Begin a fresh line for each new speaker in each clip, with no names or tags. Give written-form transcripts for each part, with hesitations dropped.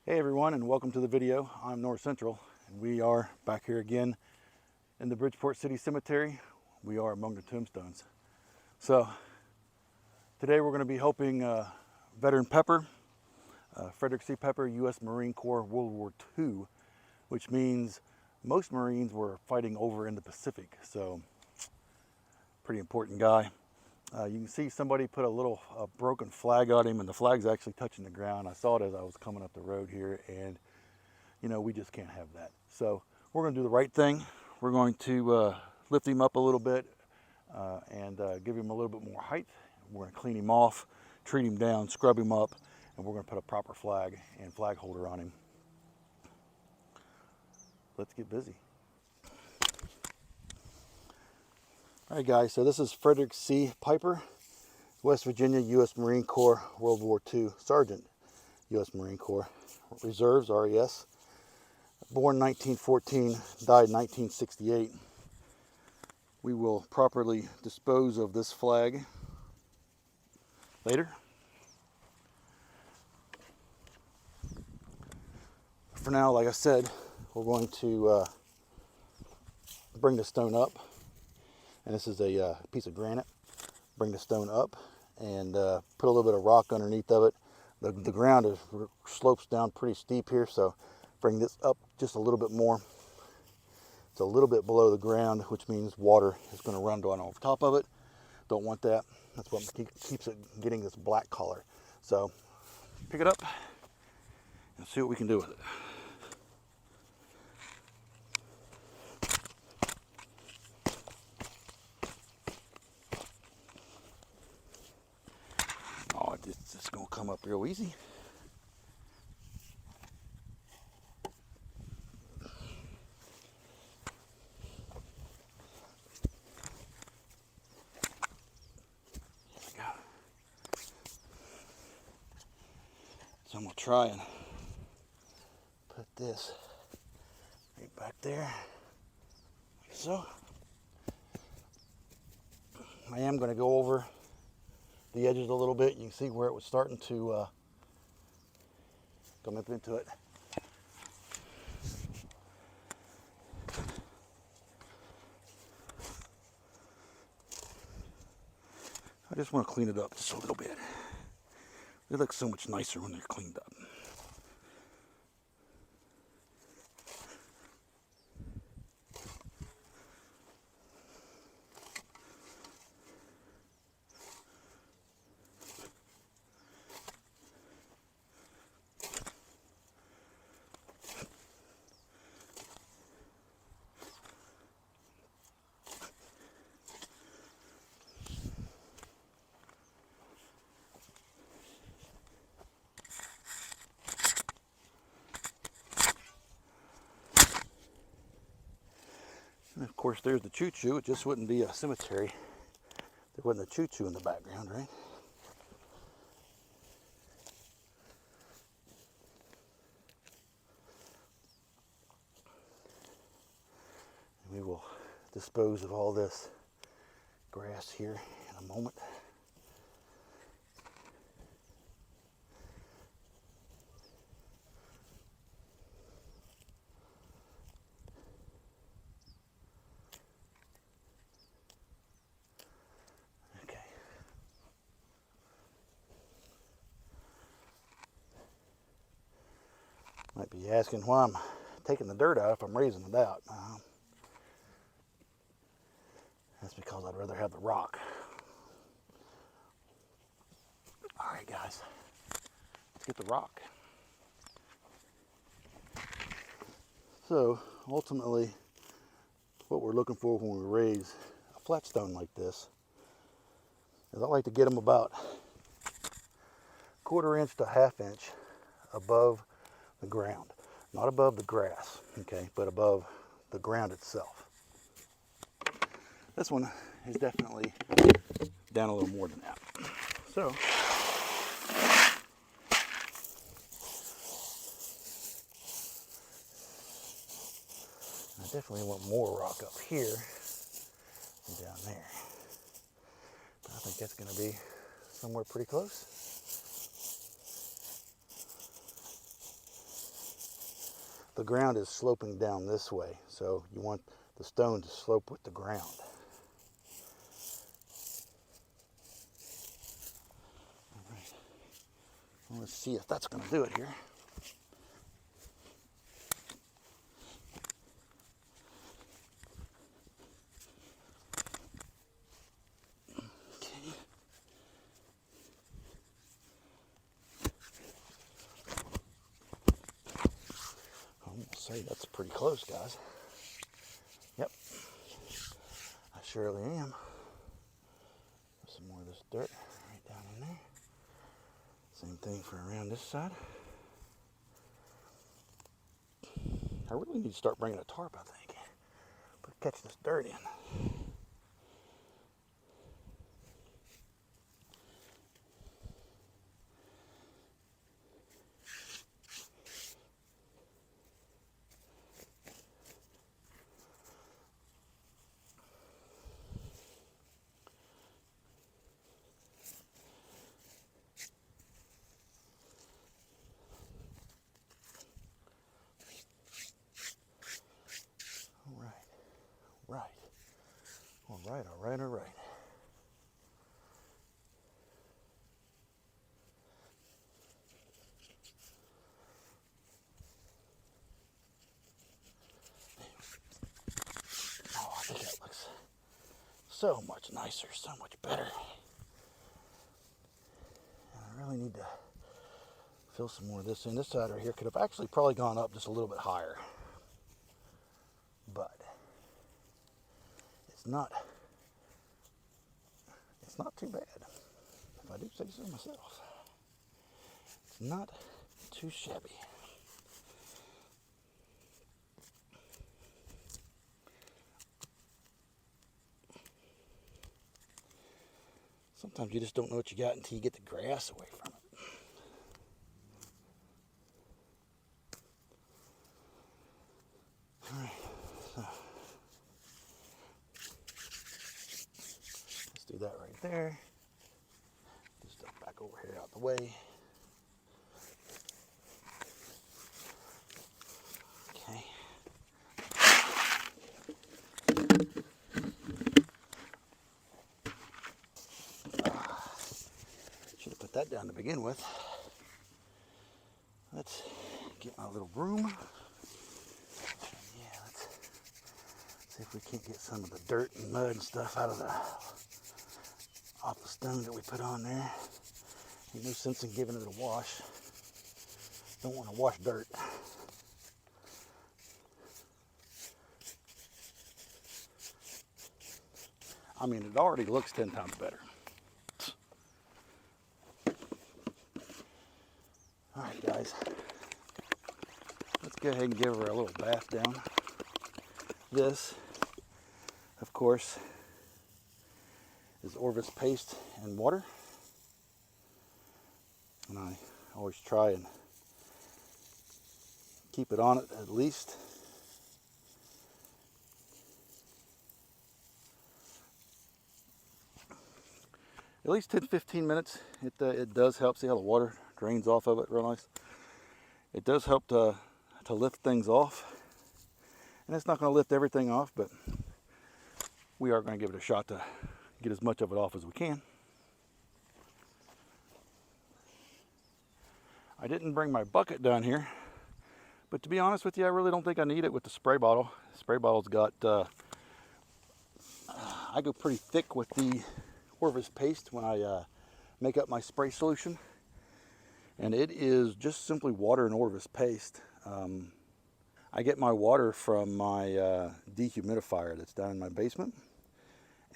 Hey everyone, and welcome to the video. I'm North Central, and we are back here again in the Bridgeport City Cemetery. We are among the tombstones. So today we're going to be helping veteran Pepper, Fredrick C. Pepper, U.S. Marine Corps, World War II, which means most Marines were fighting over in the Pacific. So pretty important guy. You can see somebody put a little broken flag on him, and the flag's actually touching the ground. I saw it as I was coming up the road here, and you know, we just can't have that. So we're going to do the right thing. We're going to lift him up a little bit and give him a little bit more height. We're going to clean him off, treat him down, scrub him up, and we're going to put a proper flag and flag holder on him. Let's get busy. All right, guys, so this is Fredrick C. Piper, West Virginia, U.S. Marine Corps, World War II, Sergeant, U.S. Marine Corps, Reserves, RES. Born 1914, died 1968. We will properly dispose of this flag later. For now, like I said, we're going to bring the stone up. And this is a piece of granite. Bring the stone up and put a little bit of rock underneath of it. The ground slopes down pretty steep here, so bring this up just a little bit more. It's a little bit below the ground, which means water is going to run down over top of it. Don't want that. That's what keeps it getting this black color. So pick it up and see what we can do with it. Oh, it's just going to come up real easy. So I'm going to try and put this right back there, like so. I am going to go over the edges a little bit. You can see where it was starting to come up into it. I just want to clean it up just a little bit. They look so much nicer when they're cleaned up. And of course, there's the choo-choo. It just wouldn't be a cemetery. There wasn't a choo-choo in the background, right? And we will dispose of all this grass here in a moment. Might be asking why I'm taking the dirt out if I'm raising it out. That's because I'd rather have the rock. All right, guys, let's get the rock. So ultimately, what we're looking for when we raise a flat stone like this is I like to get them about 1/4 inch to 1/2 inch above the ground. Not above the grass, okay, but above the ground itself. This one is definitely down a little more than that. So I definitely want more rock up here than down there. But I think that's going to be somewhere pretty close. the ground is sloping down this way, so you want the stone to slope with the ground. All right. Well, let's see if that's going to do it here. Say that's pretty close, guys. Yep, I surely am. Some more of this dirt right down in there. Same thing for around this side. I really need to start bringing a tarp, I think, but catch this dirt in. All right. Oh, I think that looks so much nicer, so much better. And I really need to fill some more of this in. This side right here could have actually probably gone up just a little bit higher, but it's not too bad, if I do say so myself. It's not too shabby. Sometimes you just don't know what you got until you get the grass away from it. All right, so let's do that right there. Get stuff back over here out the way. Okay. Should have put that down to begin with. Let's get my little broom. Yeah, let's see if we can't get some of the dirt and mud and stuff off the stone that we put on there. Ain't no sense in giving it a wash. Don't want to wash dirt. I mean, it already looks 10 times better. All right, guys. Let's go ahead and give her a little bath down. This, of course, is Orvis paste and water. And I always try and keep it on it at least. At least 10-15 minutes. It does help. See how the water drains off of it real nice? It does help to lift things off. And it's not going to lift everything off, but we are going to give it a shot to get as much of it off as we can. I didn't bring my bucket down here, but to be honest with you, I really don't think I need it with the spray bottle. The spray bottle's got, I go pretty thick with the Orvis paste when I make up my spray solution. And it is just simply water and Orvis paste. I get my water from my dehumidifier that's down in my basement,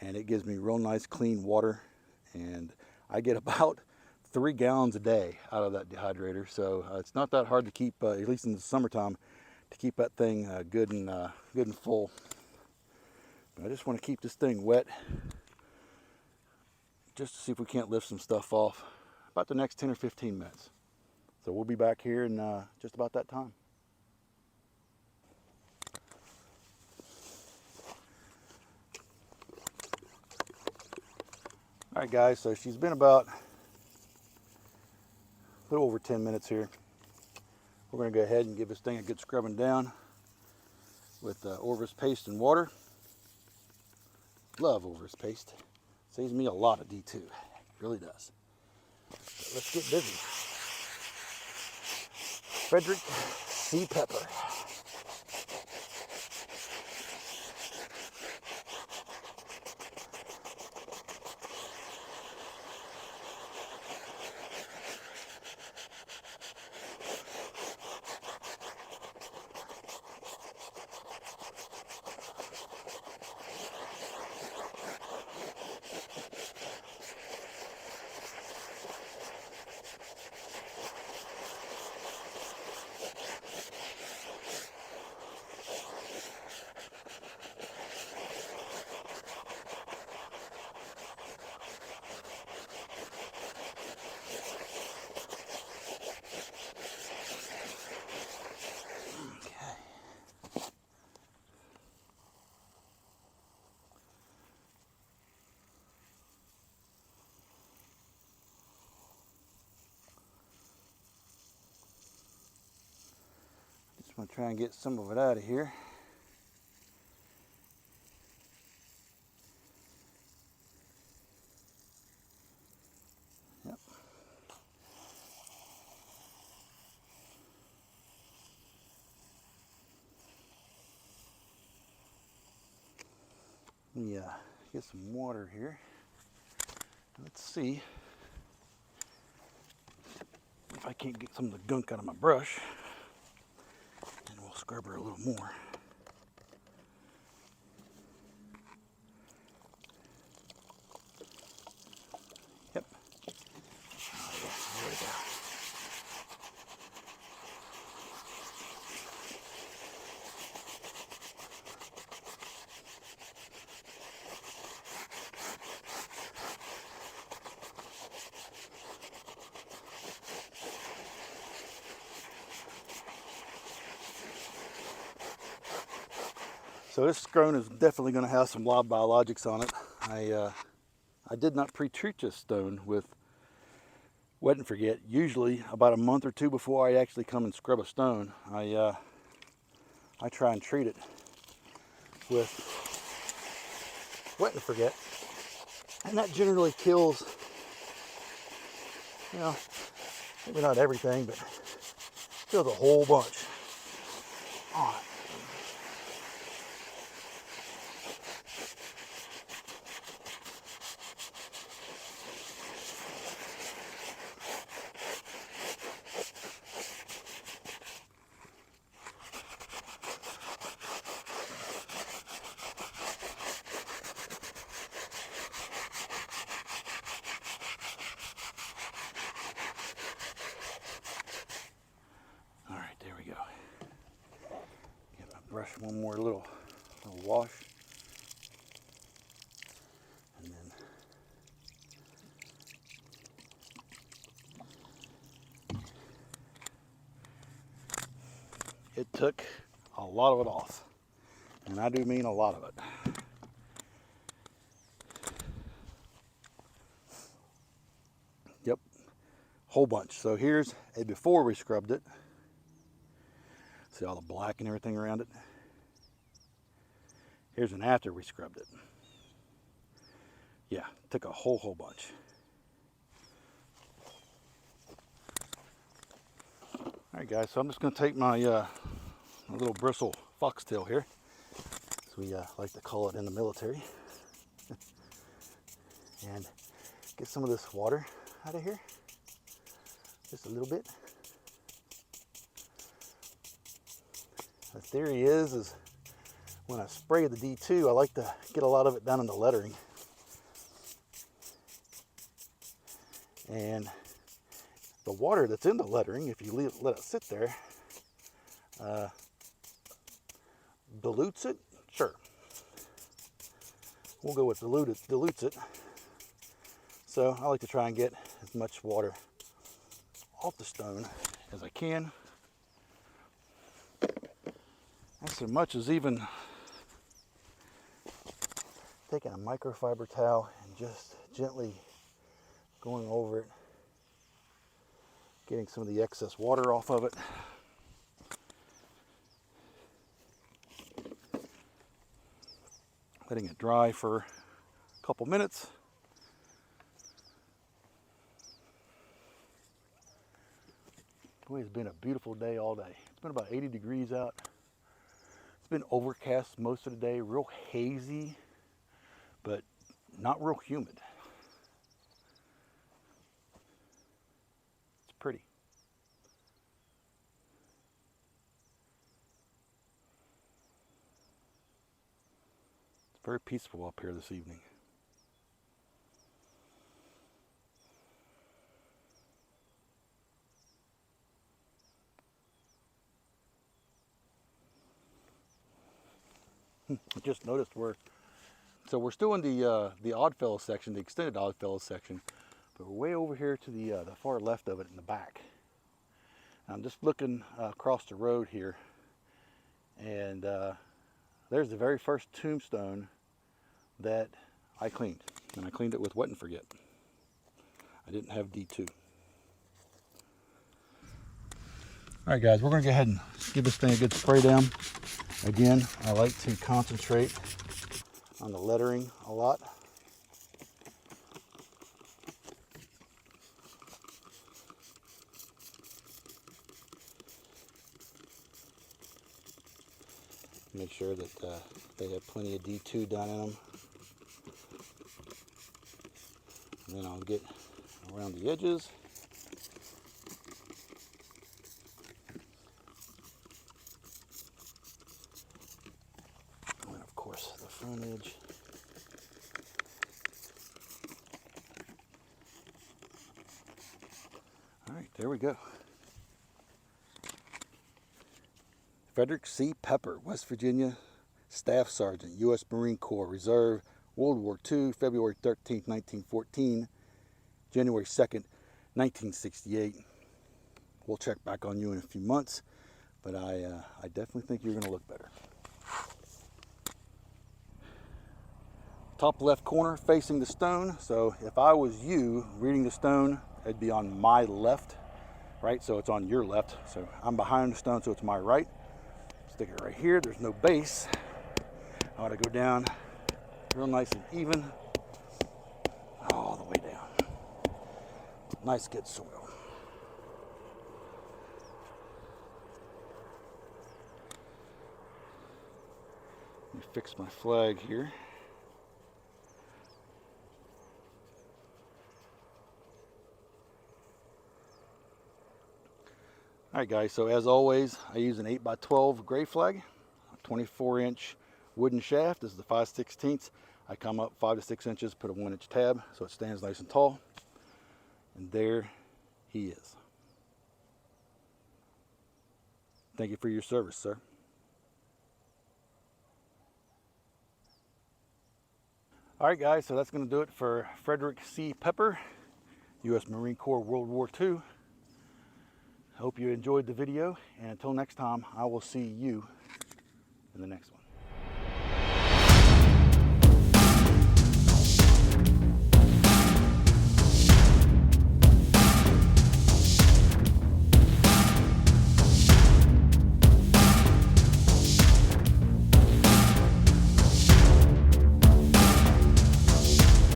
and it gives me real nice clean water, and I get about 3 gallons a day out of that dehydrator, so it's not that hard to keep, at least in the summertime, to keep that thing good and full. But I just want to keep this thing wet just to see if we can't lift some stuff off about the next 10 or 15 minutes. So we'll be back here in just about that time. All right, guys, so she's been about a little over 10 minutes here. We're going to go ahead and give this thing a good scrubbing down with Orvis paste and water. Love Orvis paste. Saves me a lot of D2. It really does. So let's get busy. Fredrick sea pepper. I'm going to try and get some of it out of here. Yep. Let me get some water here. Let's see if I can't get some of the gunk out of my brush. And we'll scrub her a little more. Yep. Oh yeah, there we go. So this stone is definitely going to have some live biologics on it. I did not pre-treat this stone with wet and forget. Usually about a month or two before I actually come and scrub a stone, I try and treat it with wet and forget. And that generally kills, you know, maybe not everything, but kills a whole bunch on it. Brush one more little wash, and then it took a lot of it off, and I do mean a lot of it. Yep, whole bunch. So here's a before we scrubbed it. See all the black and everything around it? Here's an after we scrubbed it. Yeah, took a whole bunch. All right, guys, so I'm just gonna take my little bristle foxtail here, as we like to call it in the military, and get some of this water out of here, just a little bit. The theory is when I spray the D2, I like to get a lot of it down in the lettering. And the water that's in the lettering, if you let it sit there, dilutes it. Sure. We'll go with dilutes it. So I like to try and get as much water off the stone as I can. That's as much as even taking a microfiber towel and just gently going over it, getting some of the excess water off of it. letting it dry for a couple minutes. Boy, it's been a beautiful day all day. It's been about 80 degrees out. It's been overcast most of the day, real hazy, but not real humid. It's pretty. It's very peaceful up here this evening. I just noticed we're still in the Oddfellows section, the extended Oddfellows section, but we're way over here to the far left of it in the back. I'm just looking across the road here, and there's the very first tombstone that I cleaned, and I cleaned it with Wet and Forget. I didn't have D2. All right, guys, we're going to go ahead and give this thing a good spray down. Again, I like to concentrate on the lettering a lot. Make sure that they have plenty of D2 done in them. And then I'll get around the edges. And of course the front edge. All right, there we go. Fredrick C. Pepper, West Virginia, Staff Sergeant, U.S. Marine Corps, Reserve, World War II, February 13th, 1914, January 2nd, 1968. We'll check back on you in a few months, but I definitely think you're going to look better. Top left corner facing the stone, so if I was you reading the stone, it'd be on my left, right? So it's on your left. So I'm behind the stone, so it's my right. Stick it right here. There's no base. I want to go down real nice and even all the way down. Nice good soil. Let me fix my flag here. All right, guys, so as always, I use an 8x12 gray flag, a 24-inch wooden shaft. This is the 5/16. I come up 5 to 6 inches, put a 1-inch tab so it stands nice and tall. And there he is. Thank you for your service, sir. All right, guys, so that's going to do it for Fredrick C. Pepper, U.S. Marine Corps, World War II. I hope you enjoyed the video, and until next time, I will see you in the next one.